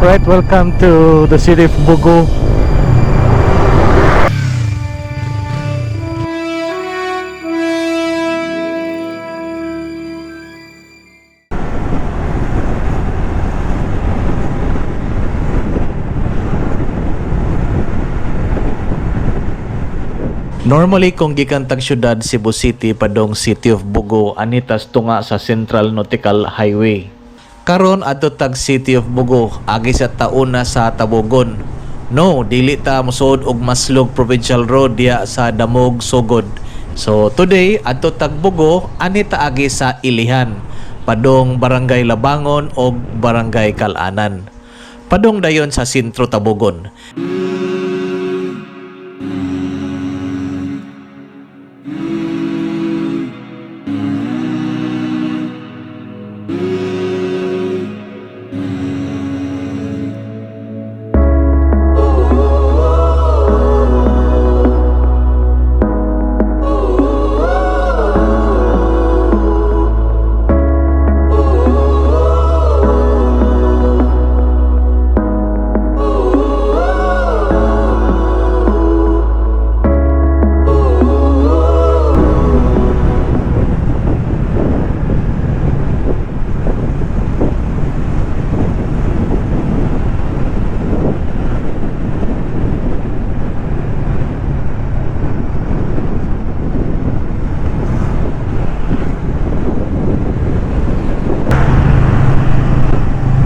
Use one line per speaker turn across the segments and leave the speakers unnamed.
Right, welcome to the city of Bogo. Normally kung gikan tag syudad Cebu City padong City of Bogo anitas tunga sa Central Nautical Highway. Karon adto tag City of Bogo agi sa tauna sa Tabogon. No, dili ta mosuod og Maslog Provincial Road diya sa Damog Sogod. So today adto tag Bogo anita agi sa Ilihan padong Barangay Labangon o Barangay Kalanan. Padong dayon sa Sentro Tabogon.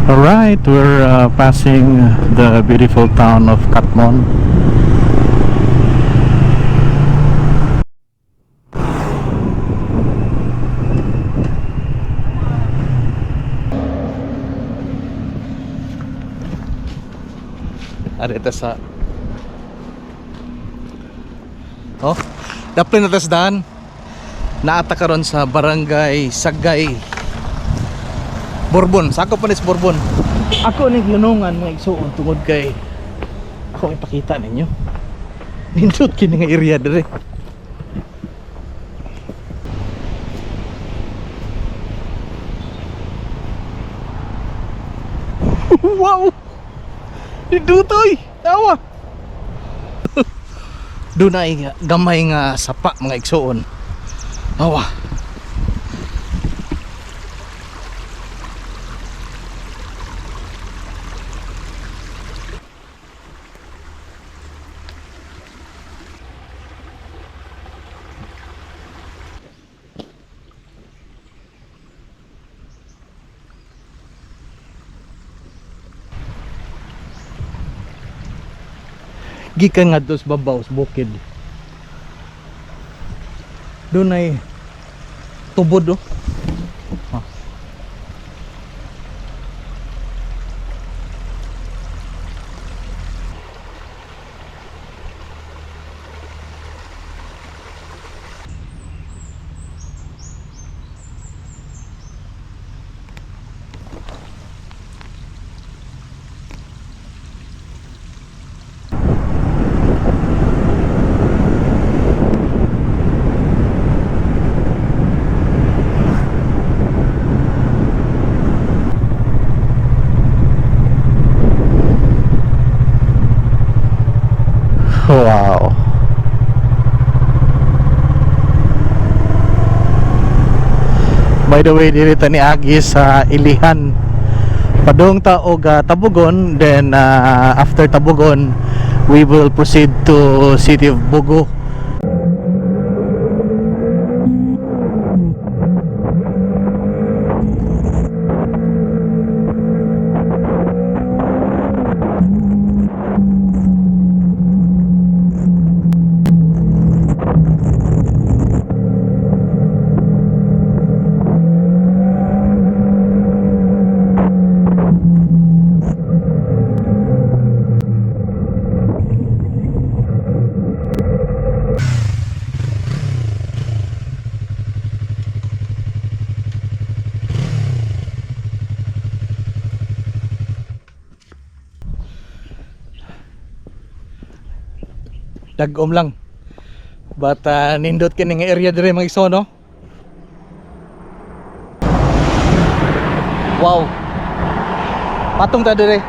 Alright, we're passing the beautiful town of Katmon. Arita sa dapat na tasdaan naata karon sa Barangay Sagay Borbon, sakop pa ni sa Borbon. Ako ning lunungan mga igsuon tungod kay ako ipakita ninyo. Nindot kini nga area dire. Wow! Nidutoy! Tawa! Dunay gamay nga sapa mga igsuon. Tawa! Gikan nga dos babaw sa bukid. Doon ay tubod Wow. By the way, dili ta ni agi sa Ilihan. Padung ta og Tabogon, then after Tabogon, we will proceed to City of Bogo. Dagom lang. But nindot kini nga area dire mga iso, no? Wow. Patong ta dire.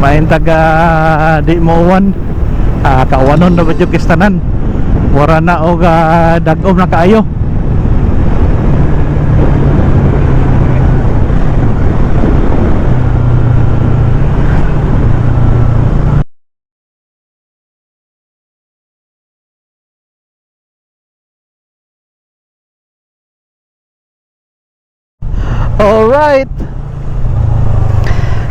main taga di Mowan, kawanon na ba yung kistanan, wala na o dagom na kaayo. Alright,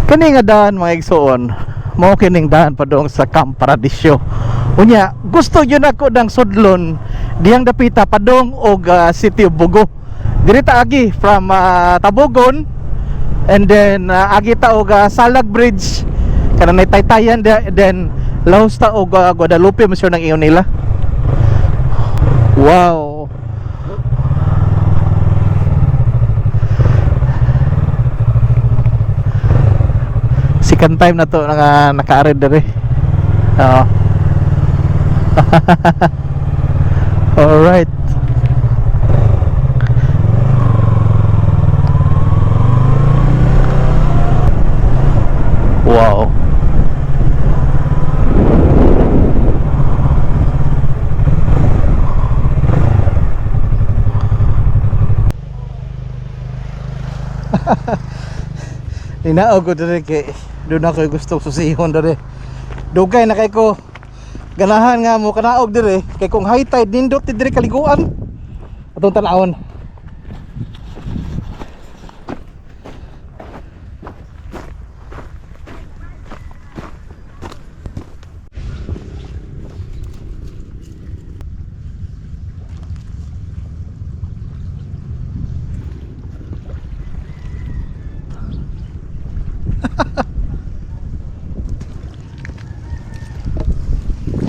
kani nga daan mga igsoon, mao kining daan padung sa Camp Paradisio. Unya, gusto yun ako ng sudlon diyang dapita padung og City of Bugo. Dirita agi from Tabogon, and then agi ta og Salag Bridge kanang Taytayan, then lahos ta og Guadalupe mo nang iyon nila. Wow. Second time na to naka-arid dere. Oo. Alright. Wow. Ninaog ko dere kay doon ako gusto susihon dere. Dugay na kay ko ganahan nga mo kanaog dere kay kung high tide nindot dere kaliguan. Atong tan-awon.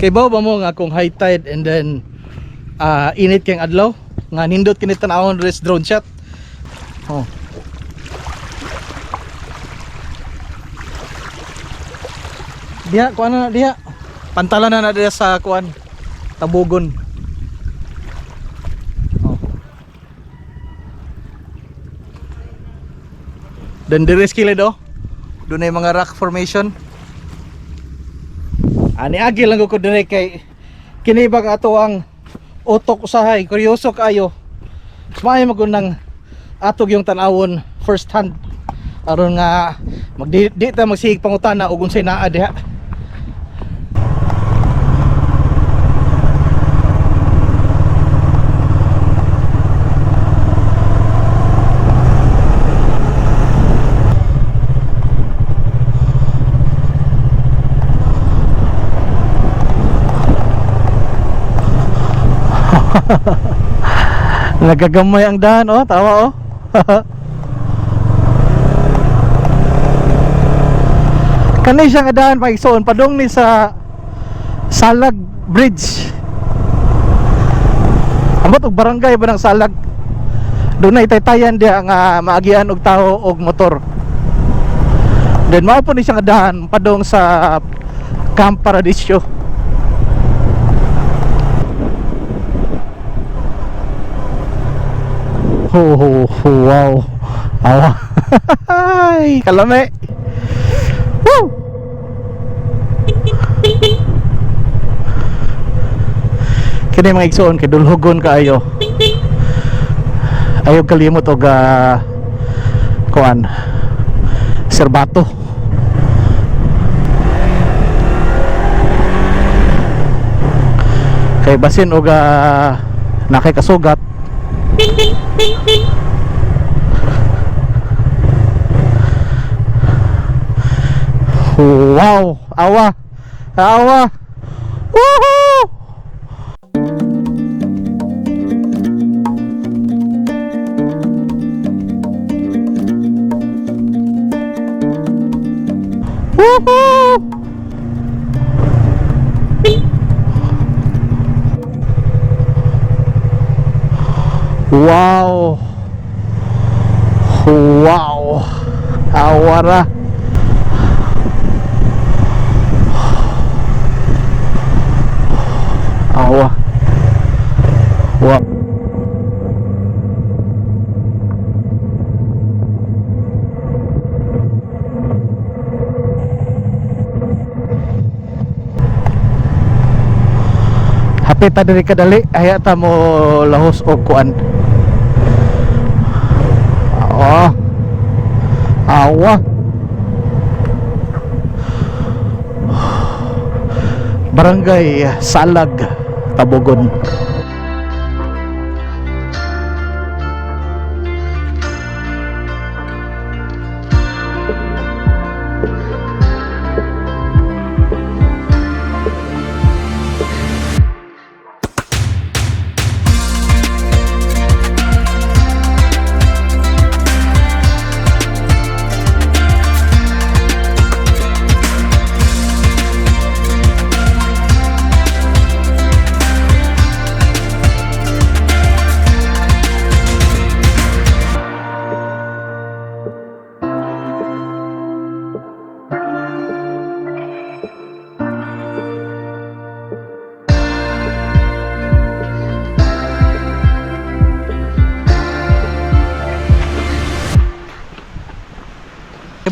Kay ba mo nga kung high tide and then init kang adlaw nga nindot kini tan-awon res drone shot. Oh. Diha kuan na diha. Pantalan na diha sa kuan Tabogon. Oh. Dan dire skilid oh. Dunay mga rock formation. Ani agi lang ko dire kay kini bag ato ang utok usahay, kuryoso kaayo. Sumay magunang atog yung tan-awon first hand aron nga di ta magsihig pangutana og unsay naa diha. Nagagamay ang daan oh, tawa oh. Kanay siya nga daan paigsoon padung ni sa Salag Bridge. Ambot og barangay ba ng Salag. Doon na Taytayan diya nga maagian og tao og motor. Then mao po ni siya nga daan padung sa Camp Paradisio. Oh, wow. Awa. Ay, kalame. Woo! Kini mga igsoon kay dulhugon kaayo. Ayaw kalimot og kuan serbato. Kay basin og nakay kasugat. Wow, awa. Awa. Woohoo! Woohoo! Wow. Wow. Awara. Awa. Wow. Pita diri kadali aya ta mo lahos og kuan. Oh. Awa. Barangay Salag, Tabogon.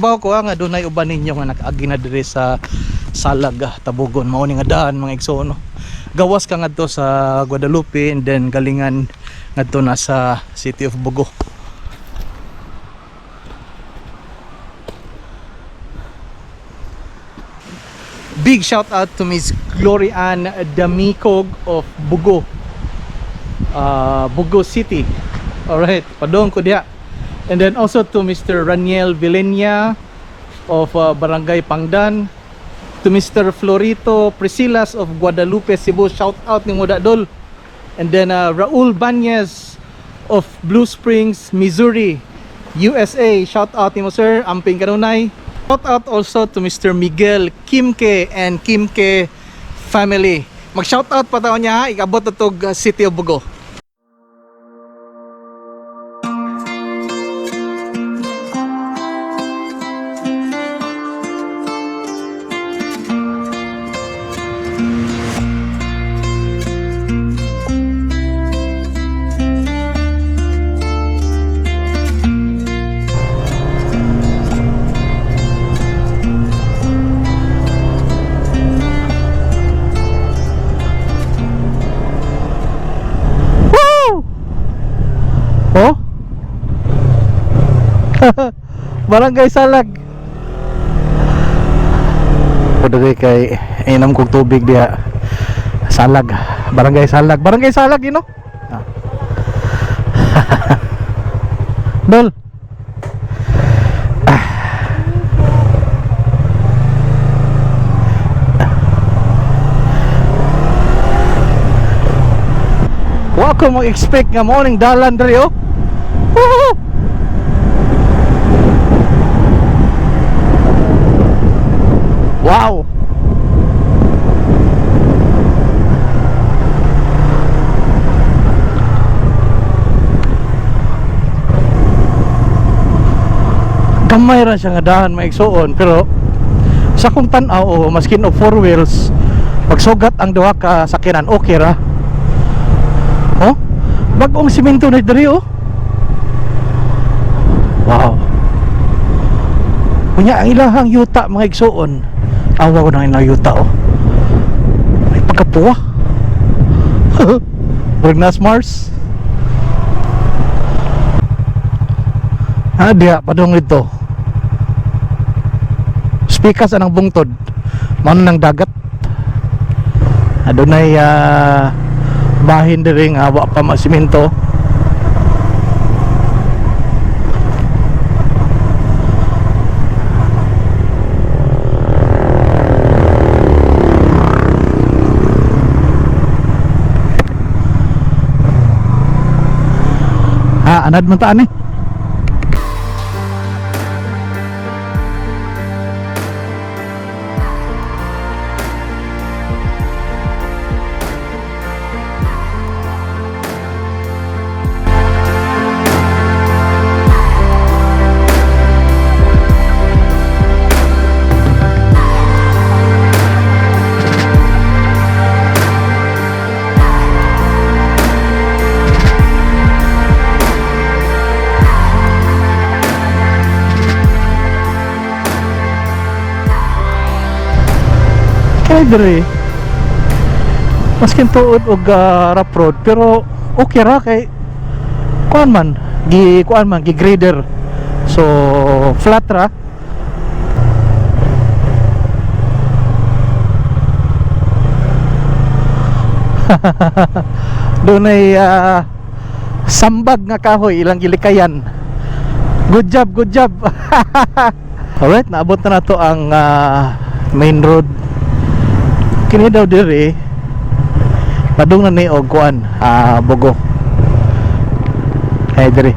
Ibaw ko nga dunay uban ninyo nga nakaagi na diri sa Salag, Tabogon. Mao ni nga daan mga igsoon, no? Gawas ka ngadto sa Guadalupe and then galingan ngadto na sa City of Bugo. Big shout out to Miss Glory Ann Damicog of Bugo, Bugo City. Alright, padong ko diha. And then also to Mr. Raniel Villenia of Barangay Pangdan, to Mr. Florito Priscilas of Guadalupe, Cebu. Shout out ni Moda Dol. And then Raul Banyes of Blue Springs, Missouri, USA. Shout out ni mo, sir. Amping kanunay. Shout out also to Mr. Miguel Kimke and Kimke family. Mag shout out pa taon niya ha. Ikabot na tog City of Bugo. Oh? Barangay Salag. Pwede kay inam kong tubig diya. Salag. Barangay Salag. Barangay Salag, you know? Dol. Wa ko mo expect nga morning dalan diri, oh. Woohoo! Wow! Gamay ra siya nga dahan maigsuon, pero sa kong tan-aw, oh, maskin og four wheels, pagsugat ang duha ka sakyanan, okay ra. Oh? Bagong simento na diri, oh. Wow. Kunya ang ilahang yuta mga igsuon. Awa ko nang ilang yuta, oh. Ay pagkapuwa. Bernas Mars. Dia padong ito. Spikas anang bungtod. Mano nang dagat. Adunay bahin diri nga wa pa masimento. Anad man taan eh. Dere. Maskin tuod og rough road pero okay ra kay kuan man gi grader. So flat ra. Doon ay sambag nga kahoy ilang gilikayan. Good job. Alright, naabot na nato ang main road. Kini daw diri padung na ni og kuan Bogo. Ay diri.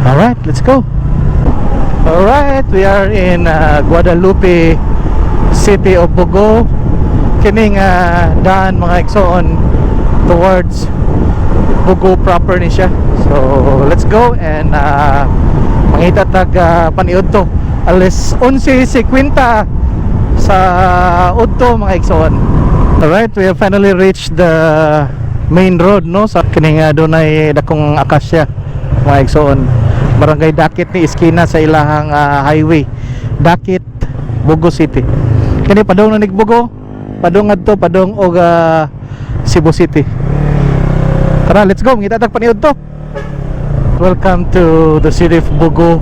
Alright, let's go. Alright, we are in Guadalupe, City of Bogo. Kining daan mga igsoon towards Bogo proper ni siya. So let's go and mangita tag paniud to. Alas 11:50 sa udto mga igsoon. Alright, we have finally reached the main road no sa kining dunay dakong akasya mga igsoon. Barangay Dakit ni iskina sa ilahang highway Dakit, Bogo City. Kini padong na Bogo, padong adto padong og Cebu City. Tara, let's go. Ngita tag paniud to. Welcome to the city of Bogo.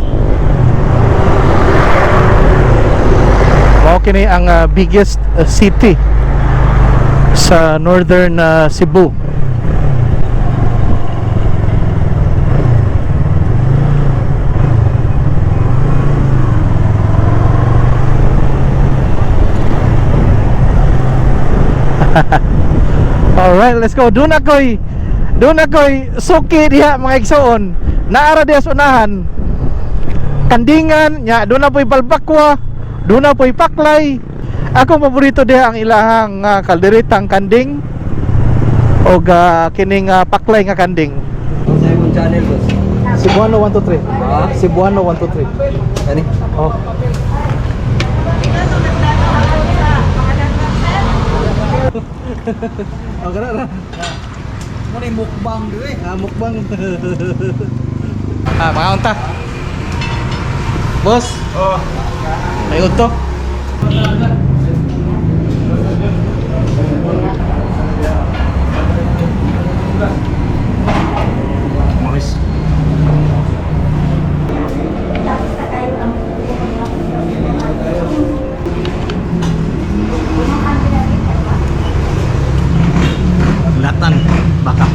Mao kini ang biggest city sa northern Cebu. Alright, let's go. Doon ako'y suki diha mga igsoon. Naara diha sa unahan. Kandingan, nya doon na po'y palpakwa, doon na po'y paklay. Akong paborito diha ang ilahang kalderitang kanding o kining paklay nga kanding.
Sa imong channel, boss.
Cebuano 123. Cebuano 123.
Kani?
Oh. Oh, kana ra.
Mo ni mukbang diri.
Mukbang. Mga unta. Boss. Oh. May udto. Nice. Latan baka.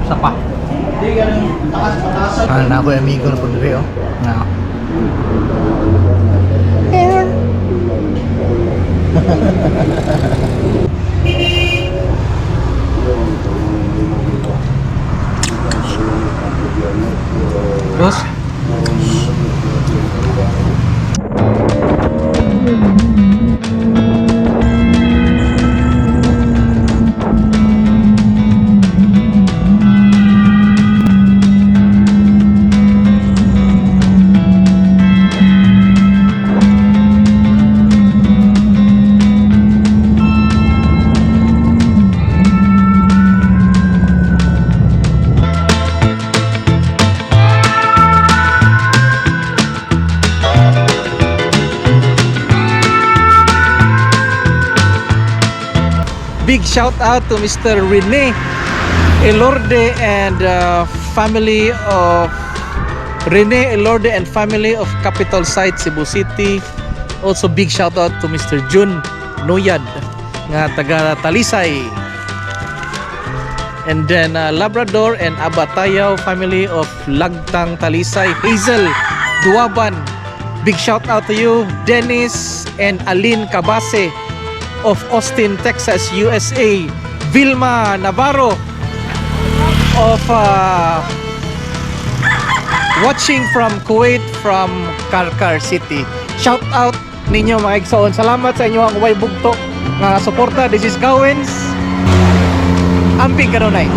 Sapa. Na ako yung amigo na po dito. Na. Terus? Big shout out to Mr. Rene Elorde and family of Rene Elorde and family of Capital Site Cebu City. Also big shout out to Mr. Jun Noyad nga taga Talisay. And then Labrador and Abatayaw family of Lagtang Talisay. Hazel Duaban, big shout out to you. Dennis and Aline Cabase of Austin, Texas, USA. Vilma Navarro of watching from Kuwait from Karkar City. Shout out ninyo mga igsoon. Salamat sa inyo ang way bugto nga suporta. This is Gawins. Amping kanunay.